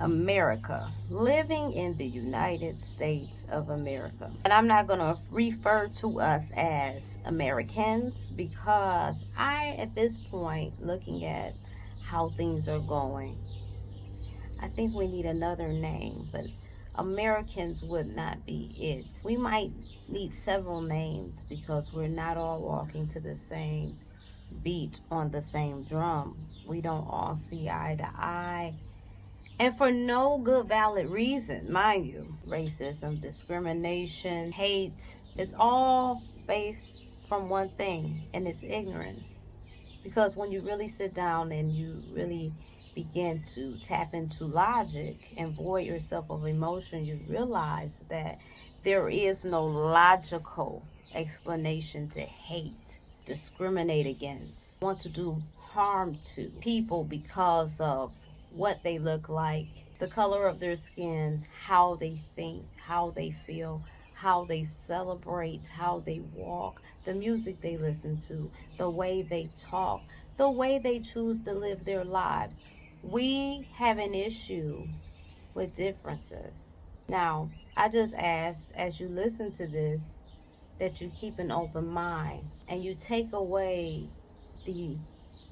America, living in the United States of America. And I'm not going to refer to us as Americans because at this point, looking at how things are going, I think we need another name, but Americans would not be it. We might need several names because we're not all walking to the same beat on the same drum. We don't all see eye to eye. And for no good valid reason, mind you. Racism, discrimination, hate, it's all based from one thing, and it's ignorance. Because when you really sit down and you really begin to tap into logic and void yourself of emotion, you realize that there is no logical explanation to hate, discriminate against, want to do harm to people because of what they look like, the color of their skin, how they think, how they feel, how they celebrate, how they walk, the music they listen to, the way they talk, the way they choose to live their lives. We have an issue with differences. Now, I just ask, as you listen to this, that you keep an open mind and you take away the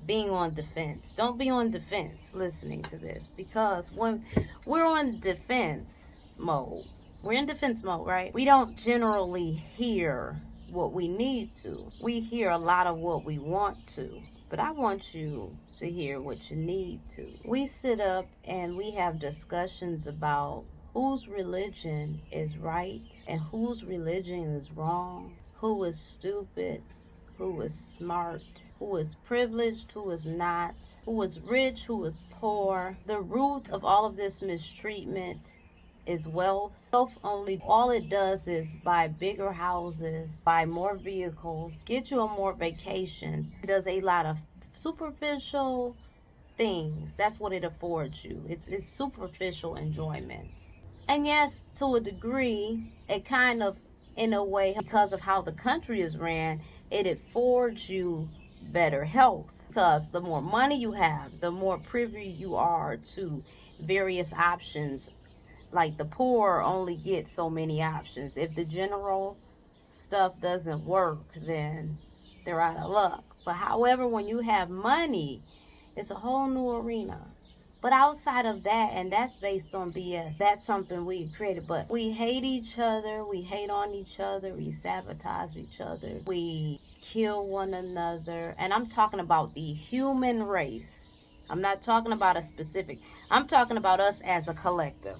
being on defense. Don't be on defense listening to this, because when we're on defense mode, we're in defense mode, right? We don't generally hear what we need to. We hear a lot of what we want to. But I want you to hear what you need to. We sit up and we have discussions about whose religion is right and whose religion is wrong, who is stupid, who is smart, who is privileged, who is not, who is rich, who is poor. The root of all of this mistreatment is wealth. Wealth only, all it does is buy bigger houses, buy more vehicles, get you on more vacations. It does a lot of superficial things. That's what it affords you. It's superficial enjoyment. And yes, to a degree, it kind of, in a way, because of how the country is ran, it affords you better health. Because the more money you have, the more privy you are to various options. Like the poor only get so many options. If the general stuff doesn't work, then they're out of luck. But however, when you have money, it's a whole new arena. But outside of that, and that's based on BS, that's something we created. But we hate each other, we hate on each other, we sabotage each other, we kill one another. And I'm talking about the human race. I'm not talking about a specific, I'm talking about us as a collective.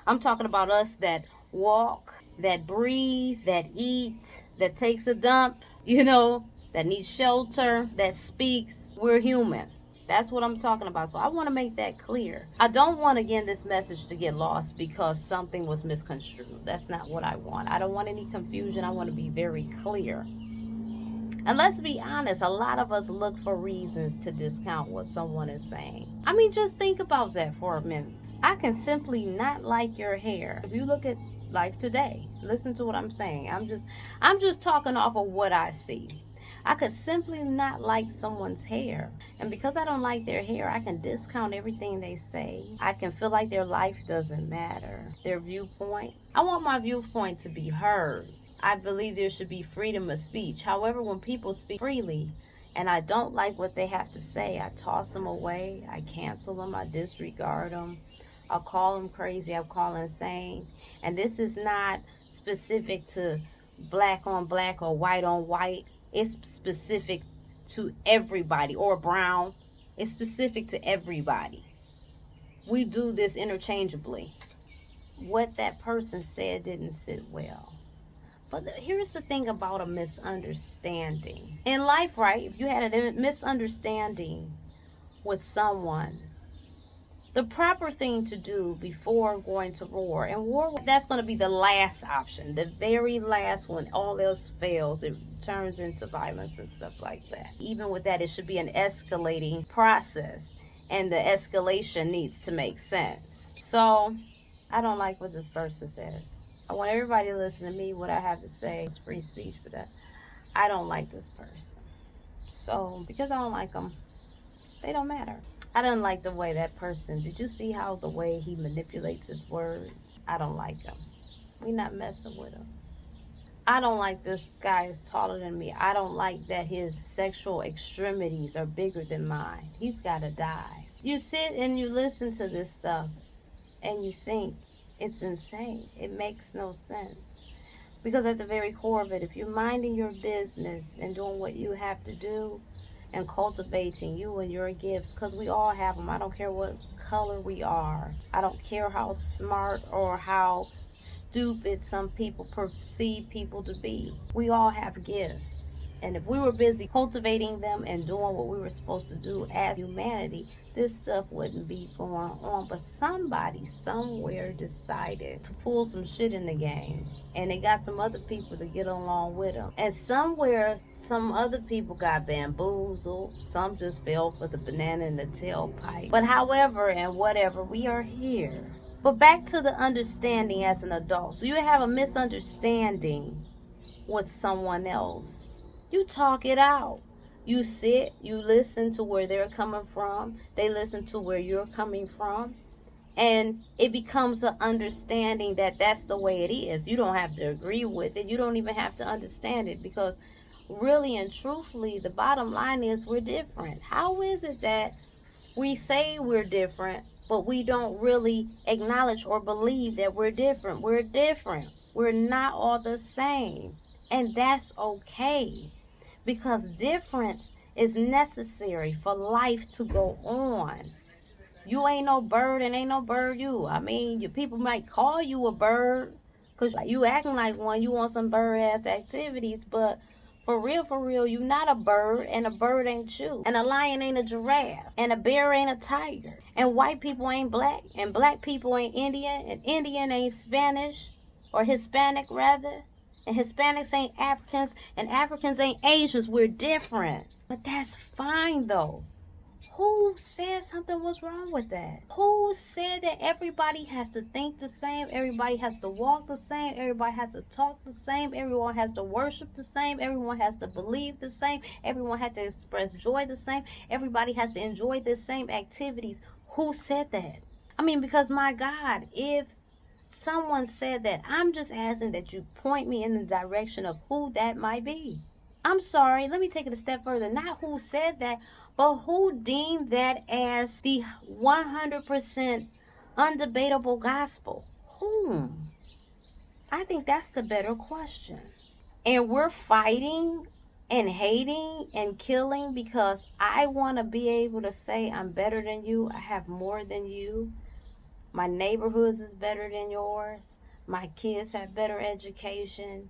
I'm talking about us that walk, that breathe, that eat, that takes a dump, that needs shelter, that speaks. We're human. That's what I'm talking about. So I want to make that clear. I don't want, again, this message to get lost because something was misconstrued. That's not what I want. I don't want any confusion. I want to be very clear. And let's be honest, a lot of us look for reasons to discount what someone is saying. I mean, just think about that for a minute. I can simply not like your hair. If you look at life today, listen to what I'm saying. I'm just talking off of what I see. I could simply not like someone's hair. And because I don't like their hair, I can discount everything they say. I can feel like their life doesn't matter. Their viewpoint. I want my viewpoint to be heard. I believe there should be freedom of speech. However, when people speak freely and I don't like what they have to say, I toss them away. I cancel them. I disregard them. I'll call them crazy. I'll call them insane. And this is not specific to black on black or white on white. It's specific to everybody, or brown. It's specific to everybody. We do this interchangeably. What that person said didn't sit well. But here's the thing about a misunderstanding. In life, right, if you had a misunderstanding with someone, the proper thing to do before going to war, and war, that's going to be the last option, the very last one. All else fails, it turns into violence and stuff like that. Even with that, it should be an escalating process, and the escalation needs to make sense. So I don't like what this person says. I want everybody to listen to me. What I have to say is free speech, but that I don't like this person. So because I don't like them, they don't matter. I don't like the way that person, did you see how the way he manipulates his words? I don't like him. We not messing with him. I don't like this guy is taller than me. I don't like that his sexual extremities are bigger than mine. He's got to die. You sit and you listen to this stuff and you think it's insane. It makes no sense. Because at the very core of it, if you're minding your business and doing what you have to do and cultivating you and your gifts, because we all have them. I don't care what color we are. I don't care how smart or how stupid some people perceive people to be. We all have gifts. And if we were busy cultivating them and doing what we were supposed to do as humanity, this stuff wouldn't be going on. But somebody somewhere decided to pull some shit in the game. And they got some other people to get along with them. And somewhere, some other people got bamboozled. Some just fell for the banana in the tailpipe. But however and whatever, we are here. But back to the understanding as an adult. So you have a misunderstanding with someone else. You talk it out. You sit, you listen to where they're coming from. They listen to where you're coming from. And it becomes an understanding that that's the way it is. You don't have to agree with it. You don't even have to understand it, because really and truthfully, the bottom line is we're different. How is it that we say we're different, but we don't really acknowledge or believe that we're different? We're different. We're not all the same. And that's okay, because difference is necessary for life to go on. You ain't no bird and ain't no bird you. I mean, your people might call you a bird because you acting like one. You want some bird-ass activities, but for real, you not a bird, and a bird ain't you. And a lion ain't a giraffe, and a bear ain't a tiger. And white people ain't black, and black people ain't Indian, and Indian ain't Spanish, or Hispanic rather. And Hispanics ain't Africans, and Africans ain't Asians. We're different. But that's fine, though. Who said something was wrong with that? Who said that everybody has to think the same? Everybody has to walk the same? Everybody has to talk the same? Everyone has to worship the same? Everyone has to believe the same? Everyone has to express joy the same? Everybody has to enjoy the same activities? Who said that? I mean, because my God, if someone said that, I'm just asking that you point me in the direction of who that might be. I'm sorry, let me take it a step further. Not who said that, but who deemed that as the 100% undebatable gospel? Whom? I think that's the better question. And we're fighting and hating and killing because I want to be able to say I'm better than you, I have more than you. My neighborhoods is better than yours. My kids have better education.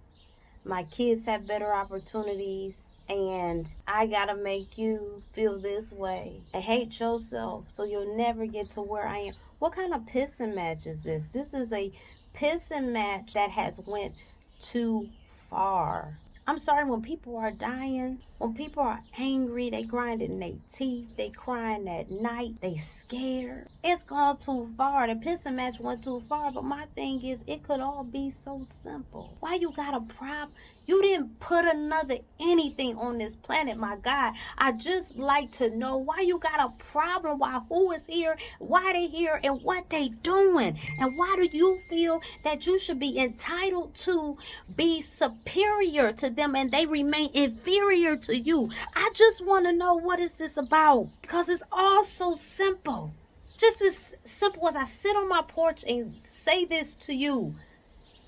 My kids have better opportunities. And I gotta make you feel this way and hate yourself so you'll never get to where I am. What kind of pissing match is this? This is a pissing match that has went too far. I'm sorry, when people are dying, when people are angry, they grinding their teeth, they crying at night, they scared. It's gone too far. The pissing match went too far. But my thing is, it could all be so simple. Why you got a problem? You didn't put another anything on this planet, my God. I just like to know why you got a problem, why who is here, why they here, and what they doing. And why do you feel that you should be entitled to be superior to them and they remain inferior to you? I just want to know, what is this about? Because it's all so simple. Just as simple as I sit on my porch and say this to you.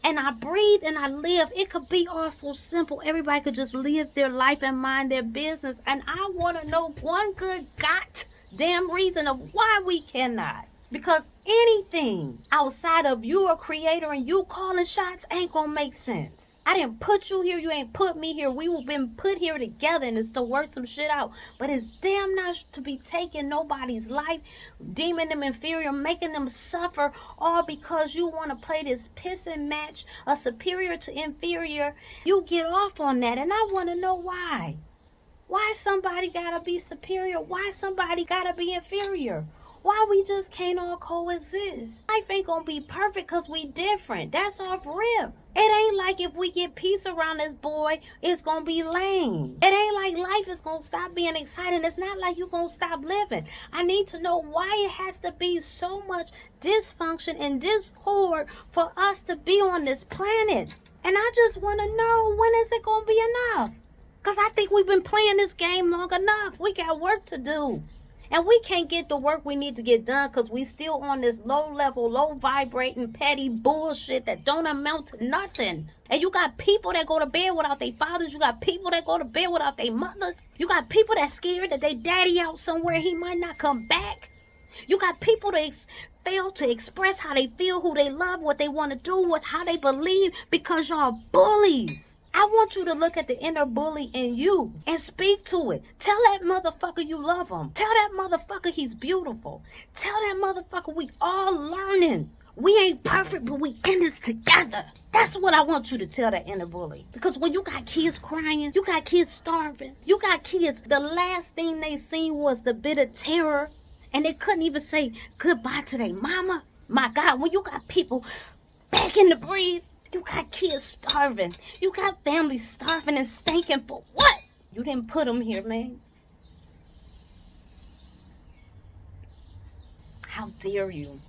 And I breathe and I live. It could be all so simple. Everybody could just live their life and mind their business. And I want to know one good goddamn reason of why we cannot. Because anything outside of you, a creator, and you calling shots ain't going to make sense. I didn't put you here. You ain't put me here. We have been put here together, and it's to work some shit out. But it's damn not to be taking nobody's life, deeming them inferior, making them suffer, all because you want to play this pissing match of superior to inferior. You get off on that, and I want to know why. Why somebody got to be superior? Why somebody got to be inferior? Why we just can't all coexist? Life ain't gonna be perfect because we different. That's off rip. It ain't like if we get peace around this boy, it's gonna be lame. It ain't like life is gonna stop being exciting. It's not like you gonna stop living. I need to know why it has to be so much dysfunction and discord for us to be on this planet. And I just wanna know, when is it gonna be enough? Because I think we've been playing this game long enough. We got work to do. And we can't get the work we need to get done because we still on this low level, low vibrating, petty bullshit that don't amount to nothing. And you got people that go to bed without their fathers. You got people that go to bed without their mothers. You got people that scared that their daddy out somewhere, he might not come back. You got people that fail to express how they feel, who they love, what they want to do, what how they believe, because y'all bullies. I want you to look at the inner bully in you and speak to it. Tell that motherfucker you love him. Tell that motherfucker he's beautiful. Tell that motherfucker we all learning. We ain't perfect, but we in this together. That's what I want you to tell that inner bully. Because when you got kids crying, you got kids starving, you got kids, the last thing they seen was the bit of terror, and they couldn't even say goodbye to their mama. My God, when you got people begging to breathe, you got kids starving. You got families starving and stinking for what? You didn't put them here, man. How dare you?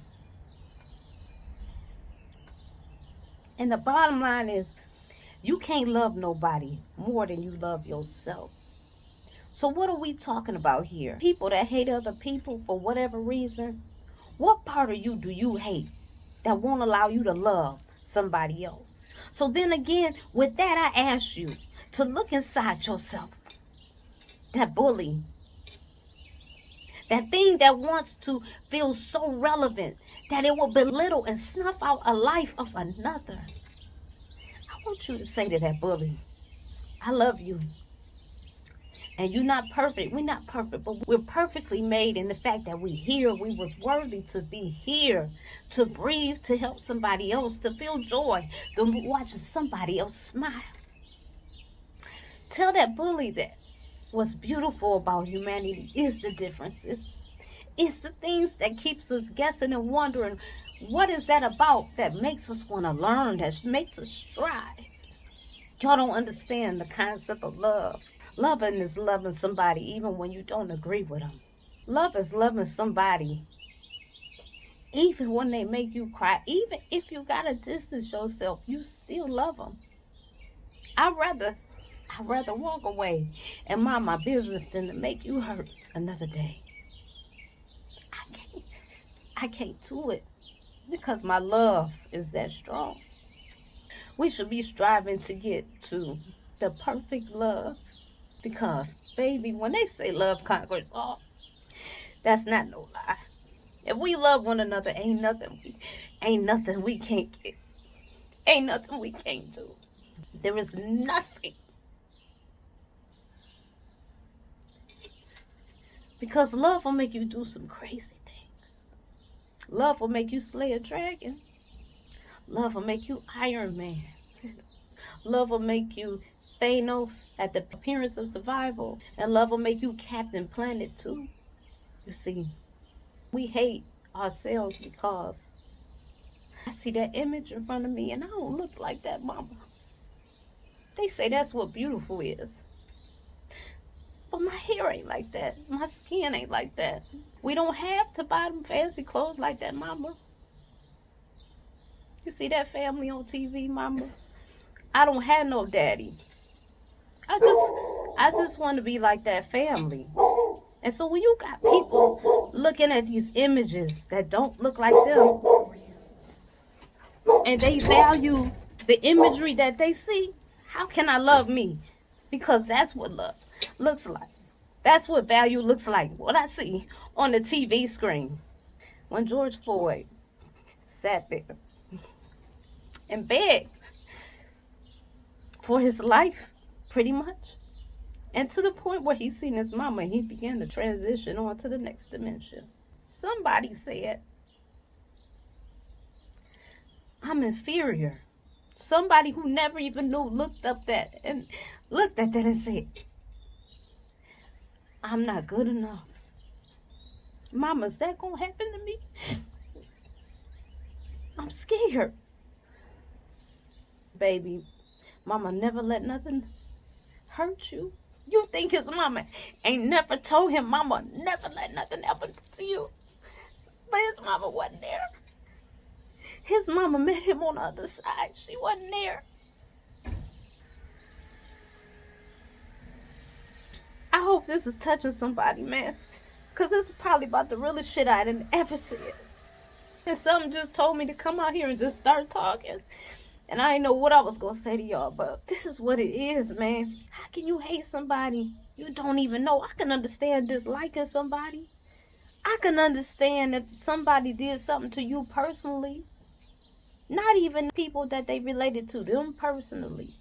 And the bottom line is, you can't love nobody more than you love yourself. So what are we talking about here? People that hate other people for whatever reason. What part of you do you hate that won't allow you to love somebody else? So then again, with that, I ask you to look inside yourself. That bully, that thing that wants to feel so relevant that it will belittle and snuff out a life of another. I want you to say to that bully, I love you. And you're not perfect. We're not perfect, but we're perfectly made in the fact that we here. We was worthy to be here, to breathe, to help somebody else, to feel joy, to watch somebody else smile. Tell that bully that what's beautiful about humanity is the differences. It's the things that keeps us guessing and wondering, what is that about that makes us want to learn, that makes us strive? Y'all don't understand the concept of love. Loving is loving somebody even when you don't agree with them. Love is loving somebody even when they make you cry. Even if you gotta distance yourself, you still love them. I'd rather walk away and mind my business than to make you hurt another day. I can't do it because my love is that strong. We should be striving to get to the perfect love. Because, baby, when they say love conquers all, that's not no lie. If we love one another, ain't nothing we can't get. Ain't nothing we can't do. There is nothing. Because love will make you do some crazy things. Love will make you slay a dragon. Love will make you Iron Man. Love will make you Thanos at the appearance of survival. And love will make you Captain Planet too. You see, we hate ourselves because I see that image in front of me and I don't look like that mama. They say that's what beautiful is. But my hair ain't like that. My skin ain't like that. We don't have to buy them fancy clothes like that, mama. You see that family on TV, mama? I don't have no daddy. I just want to be like that family. And so when you got people looking at these images that don't look like them, and they value the imagery that they see, how can I love me? Because that's what love looks like. That's what value looks like. What I see on the TV screen. When George Floyd sat there and begged for his life, pretty much. And to the point where he seen his mama, he began to transition on to the next dimension. Somebody said, I'm inferior. Somebody who never even knew looked at that and said, I'm not good enough. Mama, is that gonna happen to me? I'm scared. Baby, mama never let nothing hurt you. You think his mama ain't never told him, mama never let nothing happen to you. But his mama wasn't there. His mama met him on the other side. She wasn't there. I hope this is touching somebody, man. Because this is probably about the realest shit I done ever said. And something just told me to come out here and just start talking. And I didn't know what I was going to say to y'all, but this is what it is, man. How can you hate somebody you don't even know? I can understand disliking somebody. I can understand if somebody did something to you personally. Not even people that they related to, them personally.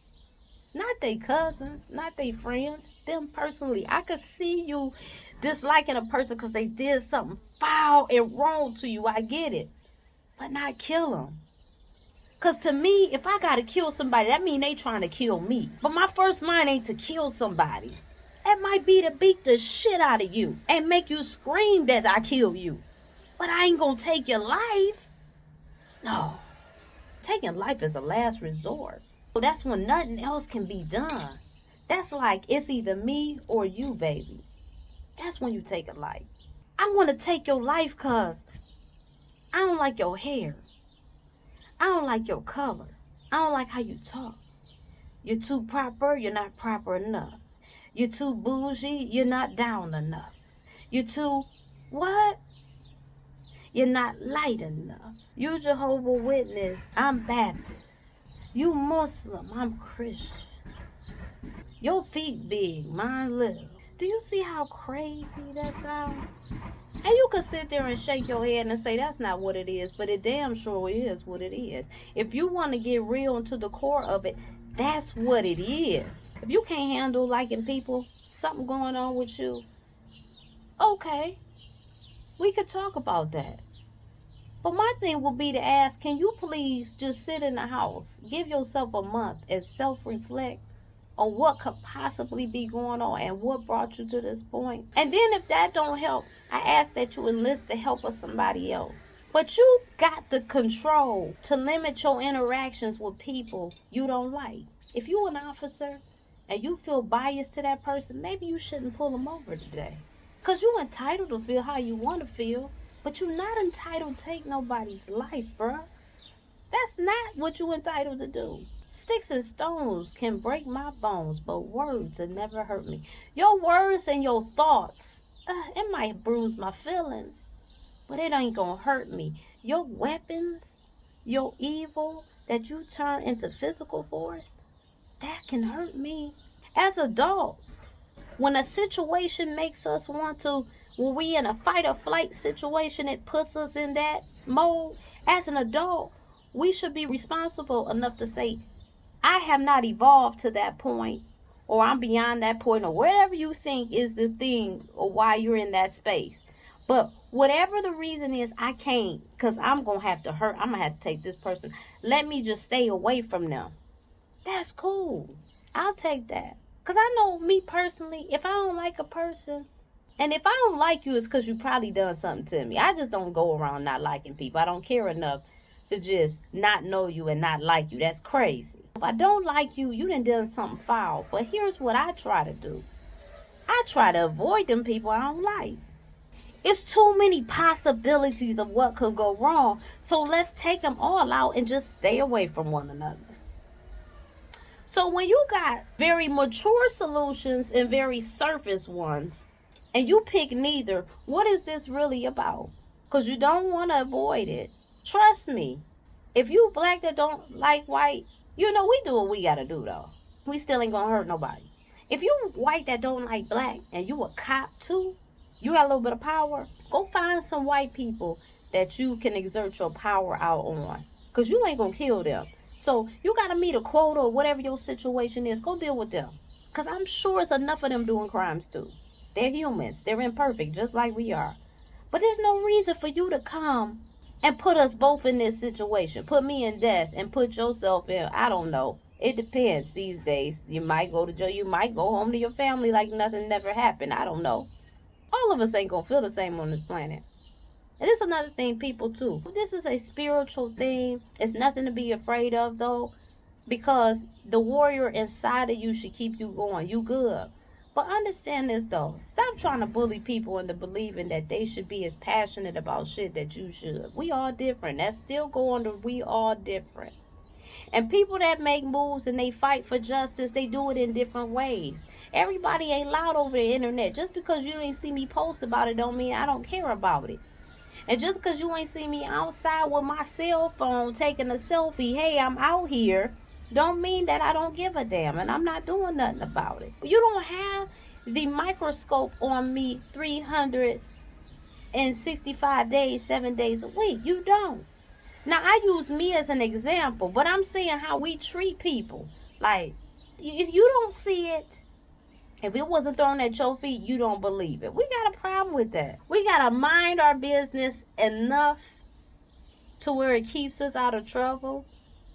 Not their cousins, not their friends, them personally. I could see you disliking a person because they did something foul and wrong to you. I get it. But not kill them. Because to me, if I got to kill somebody, that means they trying to kill me. But my first mind ain't to kill somebody. That might be to beat the shit out of you and make you scream that I kill you. But I ain't going to take your life. No. Taking life is a last resort. So that's when nothing else can be done. That's like it's either me or you, baby. That's when you take a life. I want to take your life because I don't like your hair. I don't like your color. I don't like how you talk. You're too proper, you're not proper enough. You're too bougie, you're not down enough. You're too, what? You're not light enough. You Jehovah Witness, I'm Baptist. You Muslim, I'm Christian. Your feet big, mine little. Do you see how crazy that sounds? And you could sit there and shake your head and say that's not what it is, but it damn sure is what it is. If you want to get real into the core of it, that's what it is. If you can't handle liking people, something going on with you, okay, we could talk about that. But my thing would be to ask, can you please just sit in the house, give yourself a month and self-reflect on what could possibly be going on and what brought you to this point. And then if that don't help, I ask that you enlist the help of somebody else. But you got the control to limit your interactions with people you don't like. If you're an officer and you feel biased to that person, maybe you shouldn't pull them over today. Because you're entitled to feel how you want to feel, but you're not entitled to take nobody's life, bruh. That's not what you're entitled to do. Sticks and stones can break my bones, but words will never hurt me. Your words and your thoughts, it might bruise my feelings, but it ain't gonna hurt me. Your weapons, your evil that you turn into physical force, that can hurt me. As adults, when a situation makes us want to, when we in a fight or flight situation, it puts us in that mode. As an adult, we should be responsible enough to say, I have not evolved to that point, or I'm beyond that point, or whatever you think is the thing or why you're in that space. But whatever the reason is, I can't, because I'm going to have to hurt. I'm going to have to take this person. Let me just stay away from them. That's cool. I'll take that. Because I know me personally, if I don't like a person, and if I don't like you, it's because you probably done something to me. I just don't go around not liking people. I don't care enough to just not know you and not like you. That's crazy. If I don't like you, you done something foul. But here's what I try to do. I try to avoid them people I don't like. It's too many possibilities of what could go wrong. So let's take them all out and just stay away from one another. So when you got very mature solutions and very surface ones, and you pick neither, what is this really about? Because you don't want to avoid it. Trust me, if you black that don't like white, you know we do what we got to do, though. We still ain't going to hurt nobody. If you white that don't like black and you a cop, too, you got a little bit of power, go find some white people that you can exert your power out on. Because you ain't going to kill them. So you got to meet a quota or whatever your situation is. Go deal with them. Because I'm sure it's enough of them doing crimes, too. They're humans. They're imperfect, just like we are. But there's no reason for you to come and put us both in this situation. Put me in death and put yourself in, I don't know. It depends these days. You might go to jail. You might go home to your family like nothing never happened. I don't know. All of us ain't gonna feel the same on this planet. And it's another thing, people, too. This is a spiritual thing. It's nothing to be afraid of, though, because the warrior inside of you should keep you going. You good. But understand this, though. Stop trying to bully people into believing that they should be as passionate about shit that you should. We all different. That's still going to we all different. And people that make moves and they fight for justice, they do it in different ways. Everybody ain't loud over the internet. Just because you ain't see me post about it don't mean I don't care about it. And just because you ain't see me outside with my cell phone taking a selfie, hey, I'm out here, don't mean that I don't give a damn and I'm not doing nothing about it. You don't have the microscope on me 365 days, 7 days a week. You don't. Now, I use me as an example, but I'm saying how we treat people. Like, if you don't see it, if it wasn't thrown at your feet, you don't believe it. We got a problem with that. We got to mind our business enough to where it keeps us out of trouble.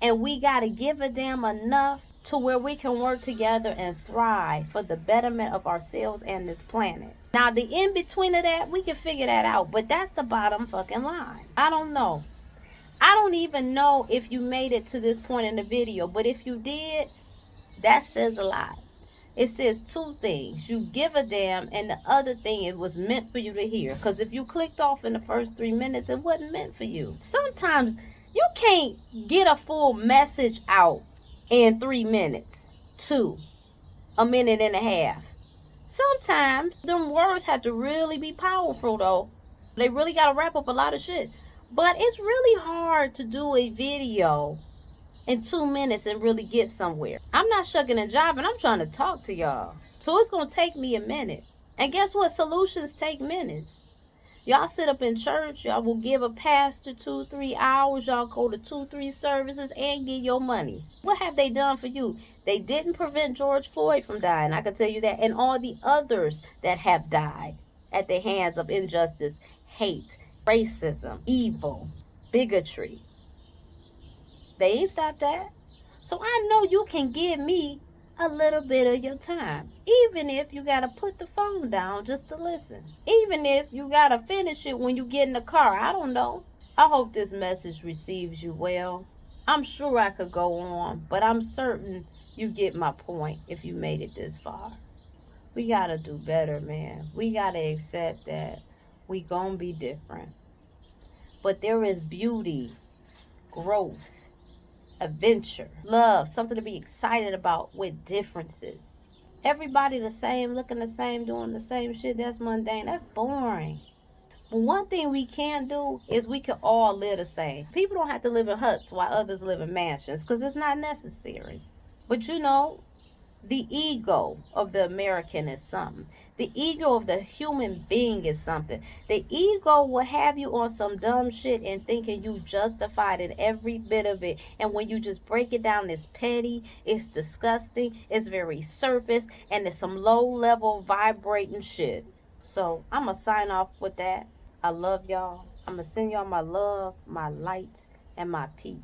And we got to give a damn enough to where we can work together and thrive for the betterment of ourselves and this planet. Now, the in-between of that, we can figure that out. But that's the bottom fucking line. I don't know. I don't even know if you made it to this point in the video. But if you did, that says a lot. It says two things. You give a damn, and the other thing, it was meant for you to hear. Because if you clicked off in the first 3 minutes, it wasn't meant for you. Sometimes you can't get a full message out in 3 minutes to a minute and a half. Sometimes them words have to really be powerful, though. They really got to wrap up a lot of shit. But it's really hard to do a video in 2 minutes and really get somewhere. I'm not shucking and jiving. I'm trying to talk to y'all. So it's going to take me a minute. And guess what? Solutions take minutes. Y'all sit up in church. Y'all will give a pastor 2-3 hours. Y'all go to 2-3 services and get your money. What have they done for you? They didn't prevent George Floyd from dying. I can tell you that. And all the others that have died at the hands of injustice, hate, racism, evil, bigotry. They ain't stopped that. So I know you can give me a little bit of your time. Even if you got to put the phone down just to listen. Even if you got to finish it when you get in the car. I don't know. I hope this message receives you well. I'm sure I could go on, but I'm certain you get my point if you made it this far. We got to do better, man. We got to accept that we gonna be different. But there is beauty, growth, adventure, love, something to be excited about with differences. Everybody the same, looking the same, doing the same shit, that's mundane. That's boring. But one thing we can do is we can all live the same. People don't have to live in huts while others live in mansions because it's not necessary. But you know, the ego of the American is something. The ego of the human being is something. The ego will have you on some dumb shit and thinking you justified in every bit of it. And when you just break it down, it's petty, it's disgusting, it's very surface, and it's some low-level vibrating shit. So I'm going to sign off with that. I love y'all. I'm going to send y'all my love, my light, and my peace.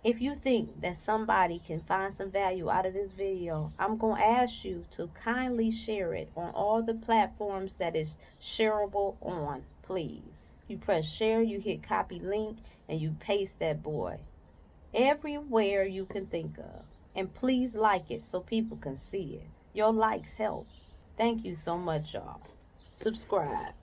If you think that somebody can find some value out of this video, I'm going to ask you to kindly share it on all the platforms that is shareable on, please. You press share, you hit copy link, and you paste that boy everywhere you can think of. And please like it so people can see it. Your likes help. Thank you so much, y'all. Subscribe.